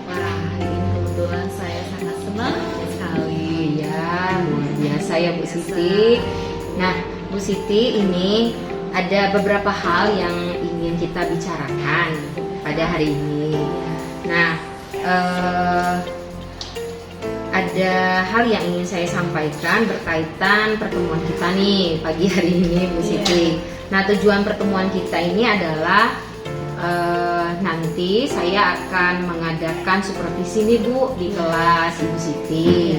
Wah, ini kebetulan saya sangat senang sekali. Iya, luar biasa ya Bu Siti. Nah, Bu Siti, ini ada beberapa hal yang ingin kita bicarakan pada hari ini. Nah, ada hal yang ingin saya sampaikan berkaitan pertemuan kita nih pagi hari ini, Bu Siti. Nah, tujuan pertemuan kita ini adalah nanti saya akan mengadakan supervisi nih Bu di kelas Ibu Siti.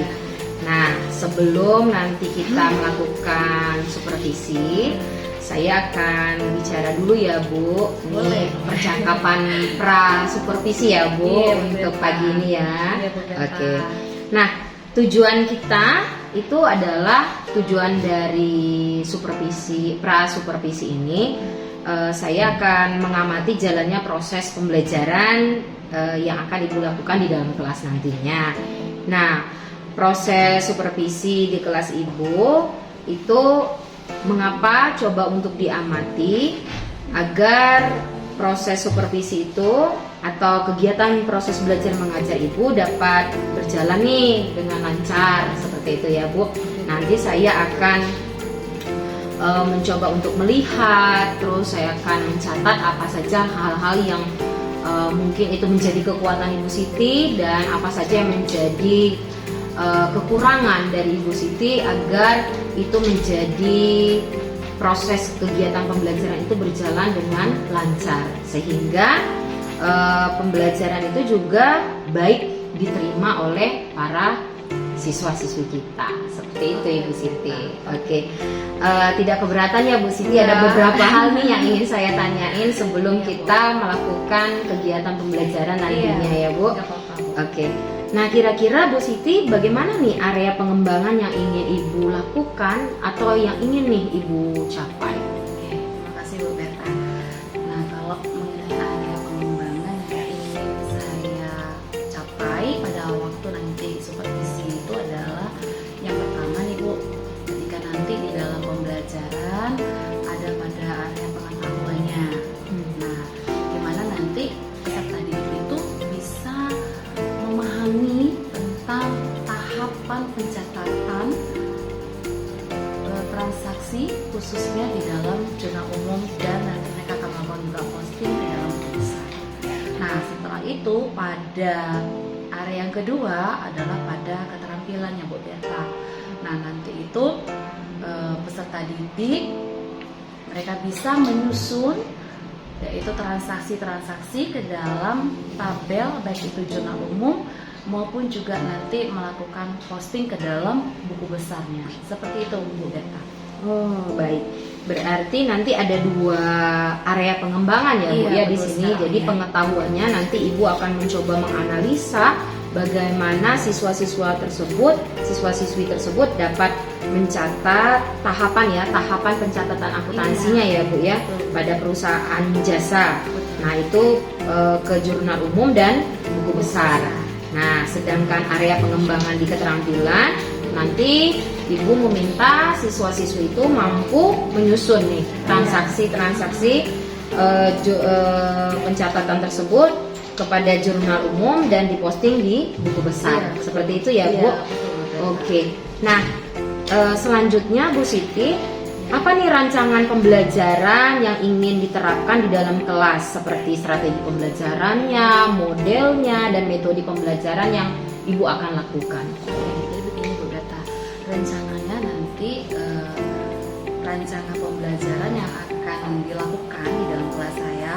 Nah, sebelum nanti kita melakukan supervisi, saya akan bicara dulu ya Bu. Ini percakapan pra supervisi ya Bu, untuk pagi ini ya. Oke. Nah, tujuan kita itu adalah tujuan dari supervisi pra supervisi ini. Saya akan mengamati jalannya proses pembelajaran yang akan Ibu lakukan di dalam kelas nantinya. Nah, proses supervisi di kelas Ibu itu mengapa coba untuk diamati agar proses supervisi itu atau kegiatan proses belajar mengajar Ibu dapat berjalan nih dengan lancar seperti itu ya Bu. Nanti saya akan mencoba untuk melihat, terus saya akan mencatat apa saja hal-hal yang mungkin itu menjadi kekuatan Ibu Siti dan apa saja yang menjadi kekurangan dari Ibu Siti agar itu menjadi proses kegiatan pembelajaran itu berjalan dengan lancar sehingga pembelajaran itu juga baik diterima oleh para siswa-siswi kita. Seperti itu Ibu Siti. Oke. Tidak keberatan ya Bu Siti, ada beberapa hal nih yang ingin saya tanyain sebelum kita melakukan kegiatan pembelajaran nantinya ya Bu. Oke. Nah, kira-kira Bu Siti bagaimana nih area pengembangan yang ingin Ibu lakukan atau yang ingin nih Ibu capai? Oke, terima kasih Bu Berta. Nah, kalau mengenai area pengembangan yang ingin saya capai pada waktu nanti supervisi itu adalah yang pertama nih Bu, ketika nanti di dalam pembelajaran ada pada area pengetahuannya. Nah, gimana nanti peserta didik itu bisa memahami tentang tahapan pencatatan transaksi khususnya di dalam jurnal umum dan nanti mereka akan melakukan juga posting di dalam tulisan. Nah, setelah itu pada area yang kedua adalah pada keterampilannya Bu Berta. Nah, nanti itu peserta didik mereka bisa menyusun yaitu transaksi-transaksi ke dalam tabel baik itu jurnal umum maupun juga nanti melakukan posting ke dalam buku besarnya. Seperti itu Bu Berta. Oh, baik. Berarti nanti ada dua area pengembangan ya Bu ya di sini. Jadi pengetahuannya nanti Ibu akan mencoba menganalisa bagaimana siswa-siswi tersebut dapat mencatat tahapan pencatatan akuntansinya ya Bu ya pada perusahaan jasa. Nah, itu ke jurnal umum dan buku besar. Nah, sedangkan area pengembangan di keterampilan nanti Ibu meminta siswa-siswi itu mampu menyusun nih transaksi-transaksi pencatatan tersebut kepada jurnal umum dan diposting di buku besar. Seperti itu ya Bu. Oke. Nah, selanjutnya Bu Siti, apa nih rancangan pembelajaran yang ingin diterapkan di dalam kelas seperti strategi pembelajarannya, modelnya, dan metode pembelajaran yang Ibu akan lakukan? Jadi begini Bu Berta, rencananya nanti rancangan pembelajaran yang akan dilakukan di dalam kelas saya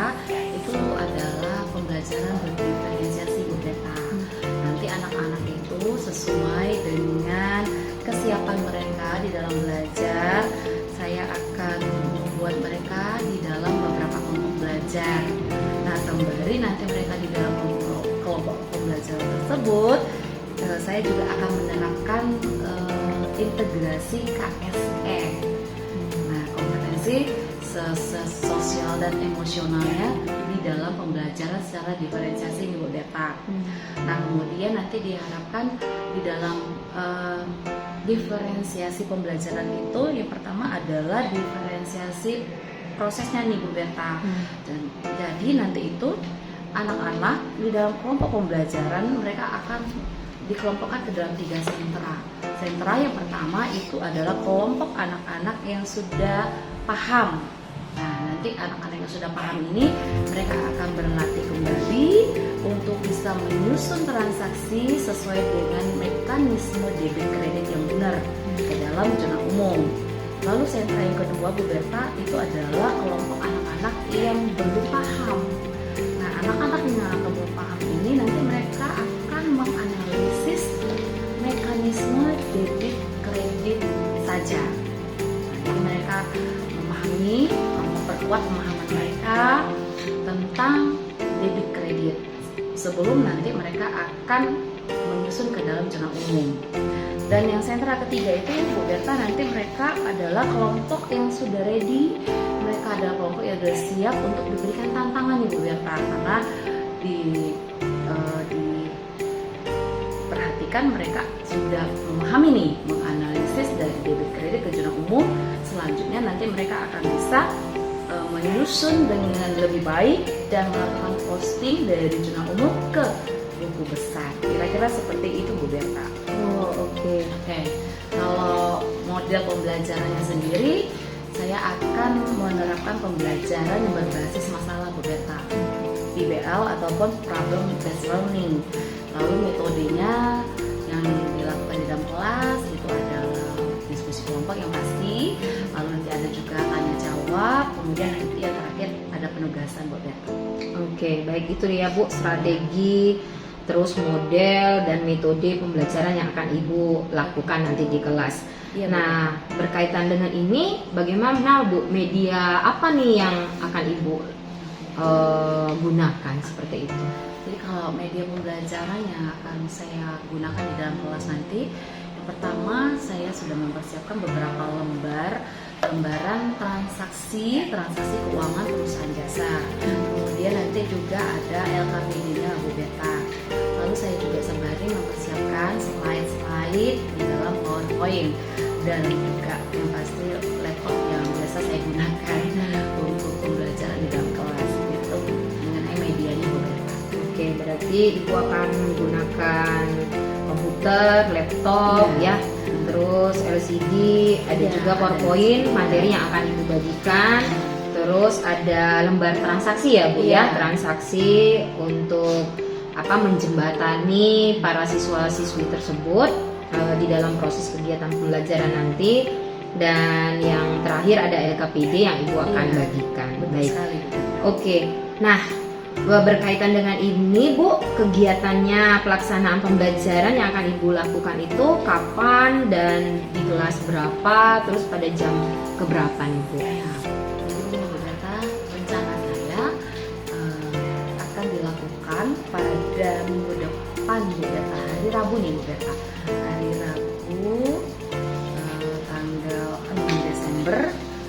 itu adalah pembelajaran berdiferensiasi Bu Berta. Nanti anak-anak itu sesuai dengan kesiapan mereka di dalam belajar, saya akan membuat mereka di dalam beberapa kelompok belajar. Nah, sembari nanti mereka di dalam kelompok pembelajaran tersebut, saya juga akan menerapkan integrasi KSE. Nah, kompetensi sosial dan emosionalnya di dalam pembelajaran secara diferensiasi ini Bu Berta. Nah, kemudian nanti diharapkan di dalam diferensiasi pembelajaran itu yang pertama adalah diferensiasi prosesnya nih Bu Berta. Dan jadi nanti itu anak-anak di dalam kelompok pembelajaran mereka akan dikelompokkan ke dalam 3 sentra. Sentra yang pertama itu adalah kelompok anak-anak yang sudah paham. Nah, nanti anak-anak yang sudah paham ini mereka akan berlatih kembali untuk bisa menyusun transaksi sesuai dengan mekanisme debit kredit yang benar ke dalam zona umum. Lalu sentra yang kedua, Bu Berta, itu adalah kelompok anak-anak yang belum paham. Nah, anak-anak yang belum paham ini nanti mereka akan menganalisis mekanisme debit kredit saja. Jadi mereka memahami, memperkuat pemahaman mereka tentang debit kredit sebelum nanti mereka akan menyusun ke dalam zona umum. Dan yang sentra ketiga itu, Bu Berta, nanti mereka adalah kelompok yang sudah ready. Mereka adalah kelompok yang sudah siap untuk diberikan tantangan nih, Bu Berta, karena diperhatikan mereka sudah memahami nih, menganalisis dari debit kredit ke zona umum. Selanjutnya nanti mereka akan bisa menyusun dengan lebih baik dan melakukan posting dari zona umum ke buku besar. Kira-kira seperti itu, Bu Berta. Oh, oke. Kalau model pembelajarannya sendiri, saya akan menerapkan pembelajaran yang berbasis masalah, Bu Berta, PBL ataupun problem based learning. Lalu metodenya yang dilakukan di dalam kelas itu adalah diskusi kelompok yang pasti, lalu nanti ada juga tanya jawab, kemudian nanti yang terakhir ada penugasan, Bu Berta. Oke, baik itu ya Bu, strategi, terus model dan metode pembelajaran yang akan Ibu lakukan nanti di kelas. Iya, Nah, berkaitan dengan ini, bagaimana Bu, media apa nih yang akan Ibu gunakan seperti itu? Jadi kalau media pembelajaran yang akan saya gunakan di dalam kelas nanti, yang pertama saya sudah mempersiapkan beberapa lembaran transaksi keuangan perusahaan jasa. Kemudian nanti juga ada LKPD-nya, Bu Berta. Lalu saya juga sembari mempersiapkan slide-slide di dalam PowerPoint dan juga yang pasti laptop yang biasa saya gunakan untuk pembelajaran di dalam kelas. Itu mengenai medianya, Bu Berta. Oke, berarti Ibu akan menggunakan komputer, laptop, ya, terus LCD, ada Ya, juga PowerPoint, materi yang akan Ibu bagikan. Terus ada lembar transaksi ya Bu, ya, Iya. transaksi untuk menjembatani para siswa-siswi tersebut di dalam proses kegiatan pembelajaran nanti. Dan yang terakhir ada LKPD yang Ibu akan Iya, bagikan. betul Baik. sekali, Bu Berta. Oke, nah berkaitan dengan ini Bu, kegiatannya pelaksanaan pembelajaran yang akan Ibu lakukan itu kapan dan di kelas berapa, terus pada jam keberapa nih Bu? Ya, jadi Bu Berta, rencana saya akan dilakukan pada minggu depan, Bu Berta, hari Rabu nih, Bu Berta. Hari Rabu tanggal 6 Desember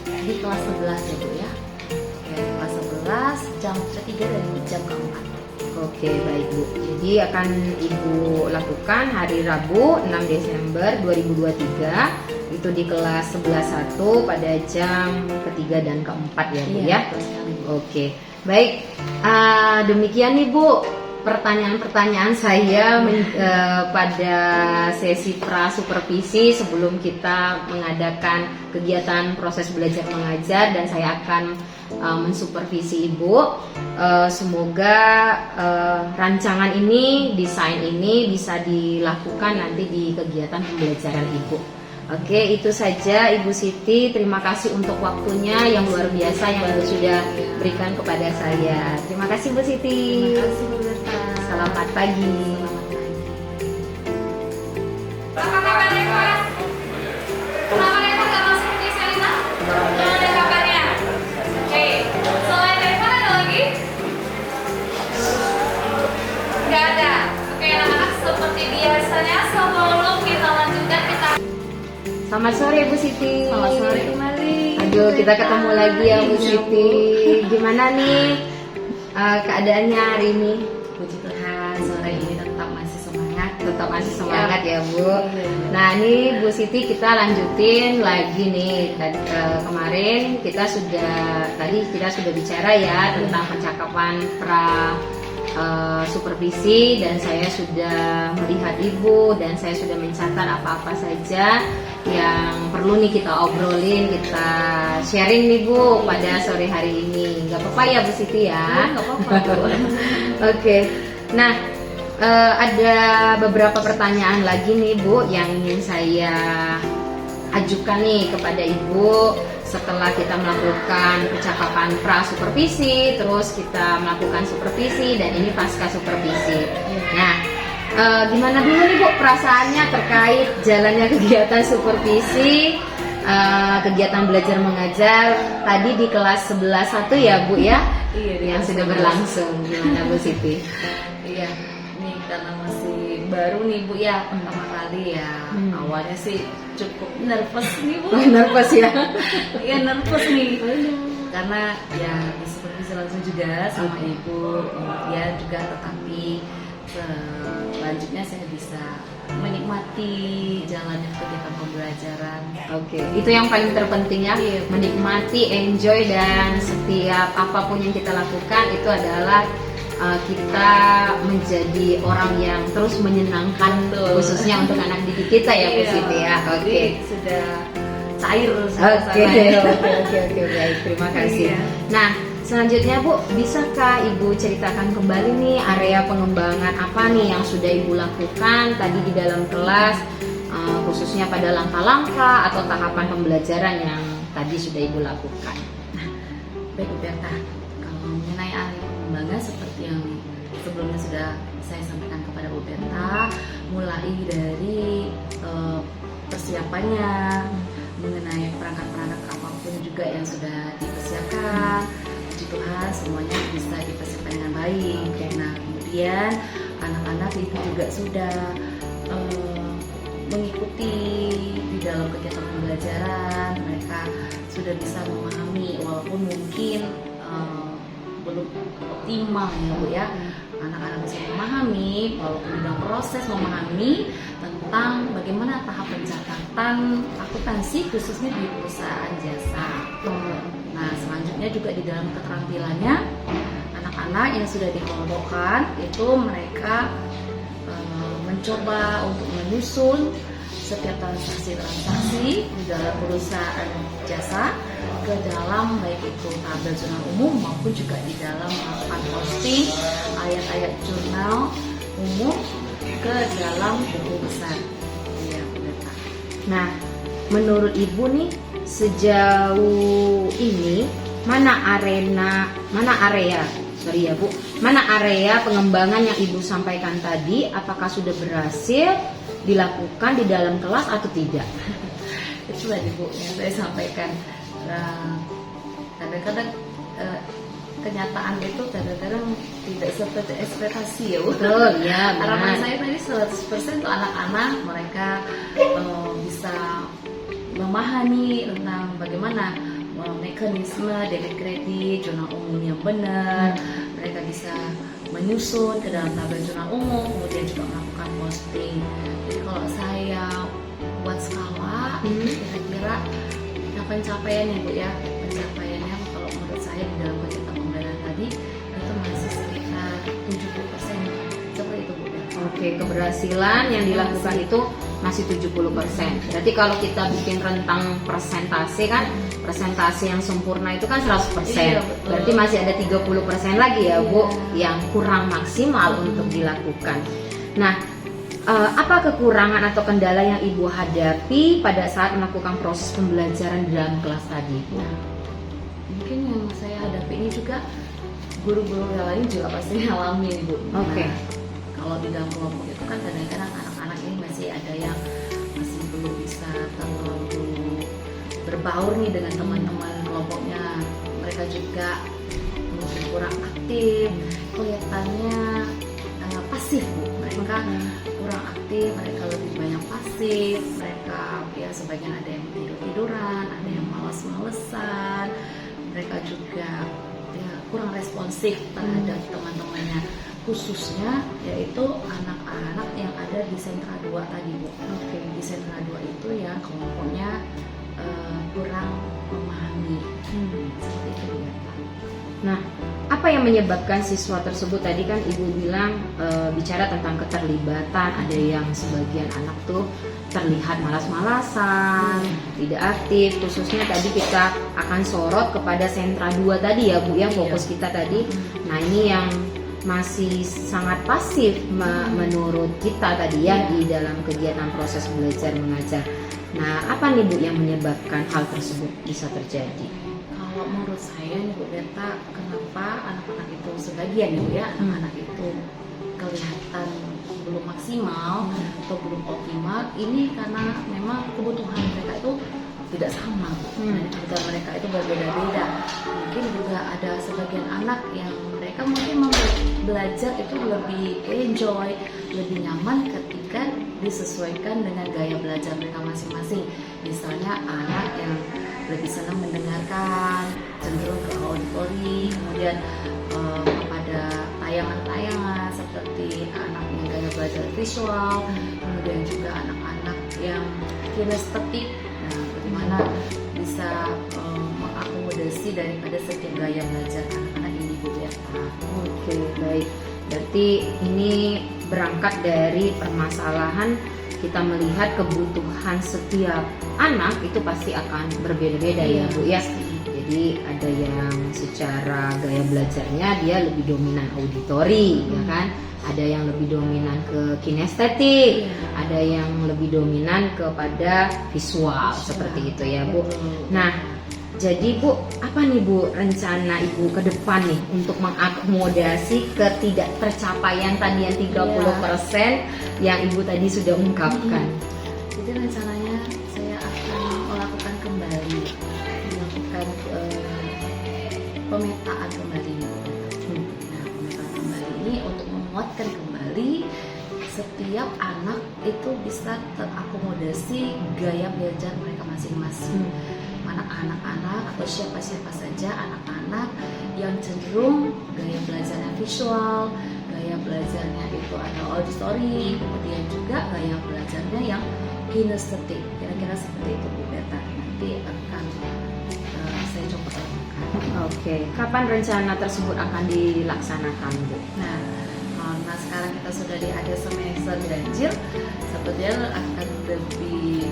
di kelas 11 ya, Bu ya. Oke, kelas 11 jam ketiga dan jam keempat. Oke, baik Bu. Jadi akan Ibu lakukan hari Rabu 6 Desember 2023 itu di kelas 11.1 pada jam ketiga dan keempat ya Bu, ya. Betul sekali, Bu. Oke, baik. Demikian nih Bu pertanyaan-pertanyaan saya pada sesi pra supervisi sebelum kita mengadakan kegiatan proses belajar mengajar, dan saya akan mensupervisi Ibu. Semoga rancangan ini, desain ini bisa dilakukan nanti di kegiatan pembelajaran Ibu. Oke, itu saja Ibu Siti. Terima kasih untuk waktunya yang luar biasa yang Ibu sudah berikan kepada saya. Terima kasih Bu Siti. Terima kasih, Bu Berta. Selamat pagi. Selamat pagi. Apa kabarnya kelas? Kenapa Reva gak masuk di Selina? Gimana ada kabarnya? Oke, selain Reva ada lagi? Gak ada. Oke, anak-anak, seperti biasanya sebelum kita lanjutkan, kita Selamat sore Bu Siti. Selamat sore kembali. Aduh, kita ketemu lagi ya Bu Siti. Gimana nih keadaannya hari ini? Puji Tuhan, sore ini tetap masih semangat. Tetap masih semangat ya Bu. Iya. Nah ini Bu Siti, kita lanjutin lagi nih. Kemarin kita sudah bicara ya tentang percakapan pra supervisi dan saya sudah melihat Ibu dan saya sudah mencatat apa-apa saja yang perlu nih kita obrolin, kita sharing nih Bu pada sore hari ini. Nggak apa-apa ya Bu Siti ya? Nggak apa-apa Bu. Oke, nah ada beberapa pertanyaan lagi nih Bu yang ingin saya ajukan nih kepada Ibu setelah kita melakukan percakapan pra supervisi, terus kita melakukan supervisi dan ini pasca supervisi. Nah, gimana dulu nih Bu perasaannya terkait jalannya kegiatan supervisi, kegiatan belajar mengajar tadi di kelas 11-1 ya Bu ya? Iya, di yang kelas sudah 11. berlangsung. Gimana Bu Siti? Iya, nih karena masih baru nih Bu ya, pertama kali ya. Awalnya sih cukup nervous nih Bu. Nervous ya? Iya nervous nih. Karena ya disupervisi langsung juga sama Ibu, kemudian juga tetapi selanjutnya saya bisa menikmati jalannya kegiatan pembelajaran. Oke, itu yang paling terpenting ya, Iya. menikmati, enjoy dan setiap apapun yang kita lakukan itu adalah kita menjadi orang yang terus menyenangkan, Betul. khususnya untuk anak didik kita ya Bu Iya. Siti ya. Jadi Oke. sudah cair Oke, suasananya. oke, baik, terima kasih. Iya. Nah, selanjutnya Bu, bisakah Ibu ceritakan kembali nih area pengembangan apa nih yang sudah Ibu lakukan tadi di dalam kelas, khususnya pada langkah-langkah atau tahapan pembelajaran yang tadi sudah Ibu lakukan? Baik Bu Berta, kalau mengenai area pengembangan seperti yang sebelumnya sudah saya sampaikan kepada Bu Berta, mulai dari persiapannya, mengenai perangkat-perangkat apapun juga yang sudah dipersiapkan, puji Tuhan semuanya bisa dipersiapkan dengan baik. Nah kemudian anak-anak itu juga sudah mengikuti di dalam kegiatan pembelajaran, mereka sudah bisa memahami walaupun mungkin belum optimal ya Bu ya. Anak-anak bisa memahami walaupun dalam proses memahami tentang bagaimana tahap pencatatan akuntansi khususnya di perusahaan jasa. Nah selanjutnya juga di dalam keterampilannya anak-anak yang sudah dikelompokkan itu mereka mencoba untuk menyusun setiap transaksi di dalam perusahaan jasa ke dalam baik itu tabel jurnal umum maupun juga di dalam melakukan posting ayat-ayat jurnal umum ke dalam buku besar. Iya, benar. Nah, menurut Ibu nih sejauh ini mana area pengembangan yang Ibu sampaikan tadi, apakah sudah berhasil dilakukan di dalam kelas atau tidak? Itu tadi Bu yang saya sampaikan. Kadang-kadang kenyataan itu kadang-kadang tidak seperti ekspektasi ya Bu. Betul, ya, Harapan benar. saya tadi 100% untuk anak-anak mereka bisa memahami tentang bagaimana mekanisme debit kredit jurnal umum yang benar. Mereka bisa menyusun ke dalam tabel jurnal umum, kemudian juga melakukan posting. Jadi kalau saya buat skala, kira-kira pencapaiannya Bu ya, pencapaiannya kalau menurut saya di dalam kegiatan pembelajaran tadi itu masih sekitar 70% seperti itu Bu ya. Oke, keberhasilan yang dilakukan itu masih 70%. Berarti kalau kita bikin rentang persentase kan, persentase yang sempurna itu kan 100%. Iya, betul. Berarti masih ada 30% lagi ya Bu Iya. yang kurang maksimal untuk dilakukan. Nah, apa kekurangan atau kendala yang Ibu hadapi pada saat melakukan proses pembelajaran di dalam kelas tadi? Nah, mungkin yang saya hadapi ini juga guru-guru yang lain juga pasti ngalamin Bu. Oke. Nah, kalau di dalam kelompok itu kan kadang-kadang anak-anak ini masih ada yang masih belum bisa terlalu berbaur nih dengan teman-teman kelompoknya. Mereka juga mungkin kurang aktif, kelihatannya pasif Bu. Mereka kurang aktif, mereka lebih banyak pasif, mereka ya sebagian ada yang tidur-tiduran, ada yang malas-malesan, mereka juga ya, kurang responsif terhadap teman-temannya, khususnya yaitu anak-anak yang ada di sentra 2 tadi Bu. Oke, di sentra 2 itu yang kelompoknya kurang memahami seperti itu Bu. Nah, apa yang menyebabkan siswa tersebut, tadi kan Ibu bilang bicara tentang keterlibatan, ada yang sebagian anak tuh terlihat malas-malasan, tidak aktif, khususnya tadi kita akan sorot kepada sentra 2 tadi ya Bu ya, fokus kita tadi. Nah, ini yang masih sangat pasif menurut kita tadi ya di dalam kegiatan proses belajar mengajar. Nah, apa nih Bu yang menyebabkan hal tersebut bisa terjadi? Kalau menurut saya nih Bu Berta, kenapa anak-anak itu sebagian ya Bu ya, anak-anak itu kelihatan belum maksimal atau belum optimal, ini karena memang kebutuhan mereka itu tidak sama, kebutuhan mereka itu berbeda-beda. Mungkin juga ada sebagian anak yang mereka mungkin belajar itu lebih enjoy, lebih nyaman ketika disesuaikan dengan gaya belajar mereka masing-masing. Misalnya anak yang lebih senang mendengarkan, cenderung ke auditori, kemudian kepada tayangan-tayangan seperti anak yang gaya belajar visual, kemudian juga anak-anak yang kinestetik. Nah, bagaimana bisa mengakomodasi daripada setiap gaya belajar anak-anak ini Bu Berta. Oke, baik. Berarti ini berangkat dari permasalahan kita melihat kebutuhan setiap anak itu pasti akan berbeda-beda ya Bu ya. Jadi ada yang secara gaya belajarnya dia lebih dominan auditori ya kan, ada yang lebih dominan ke kinestetik, ada yang lebih dominan kepada visual seperti itu ya Bu. Nah, jadi Bu, apa nih Bu rencana Ibu ke depan nih untuk mengakomodasi ketidaktercapaian tadi yang 30% yang Ibu tadi sudah ungkapkan? Jadi rencananya saya akan melakukan kembali, pemetaan kembali. Nah, pemetaan kembali ini untuk menguatkan kembali setiap anak itu bisa terakomodasi gaya belajar mereka masing-masing. Mana anak-anak atau siapa-siapa saja anak-anak yang cenderung gaya belajarnya visual, gaya belajarnya itu ada auditory, kemudian juga gaya belajarnya yang kinestetik. Kira-kira seperti itu Bu Berta. Nanti akan saya coba lakukan. Oke, kapan rencana tersebut akan dilaksanakan Bu? Nah, karena sekarang kita sudah di akhir semester ganjil, sebetulnya akan lebih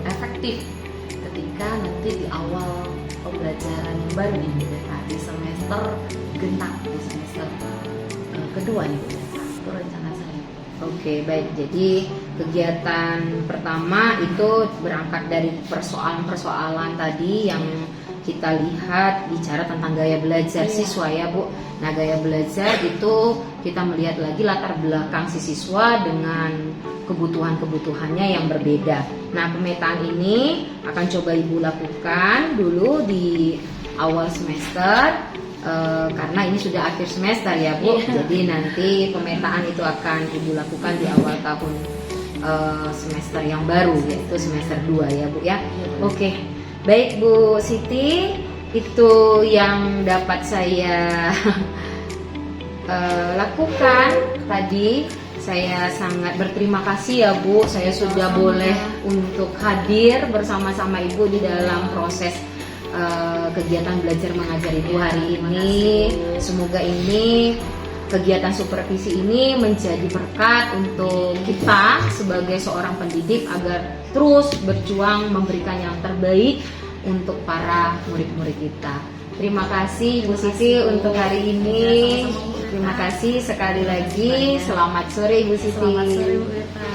efektif ketika nanti di awal pembelajaran yang baru nih Bu Berta, di semester genap, di semester kedua nih Bu Berta. Itu rencana saya. Oke, baik. Jadi kegiatan pertama itu berangkat dari persoalan-persoalan tadi yang kita lihat bicara tentang gaya belajar siswa ya Bu. Nah, gaya belajar itu kita melihat lagi latar belakang si siswa dengan kebutuhan-kebutuhannya yang berbeda. Nah, pemetaan ini akan coba Ibu lakukan dulu di awal semester. Karena ini sudah akhir semester ya Bu, jadi nanti pemetaan itu akan Ibu lakukan di awal tahun semester yang baru, yaitu semester 2 ya Bu ya. Oke, baik Bu Siti, itu yang dapat saya lakukan tadi. Saya sangat berterima kasih ya Bu, saya sudah boleh untuk hadir bersama-sama Ibu di dalam proses kegiatan belajar mengajar Ibu hari ini. Semoga ini kegiatan supervisi ini menjadi berkat untuk kita sebagai seorang pendidik agar terus berjuang memberikan yang terbaik untuk para murid-murid kita. Terima kasih Bu Siti untuk hari ini. Terima kasih sekali lagi. Selamat sore Ibu Siti. Selamat sore Bu Berta.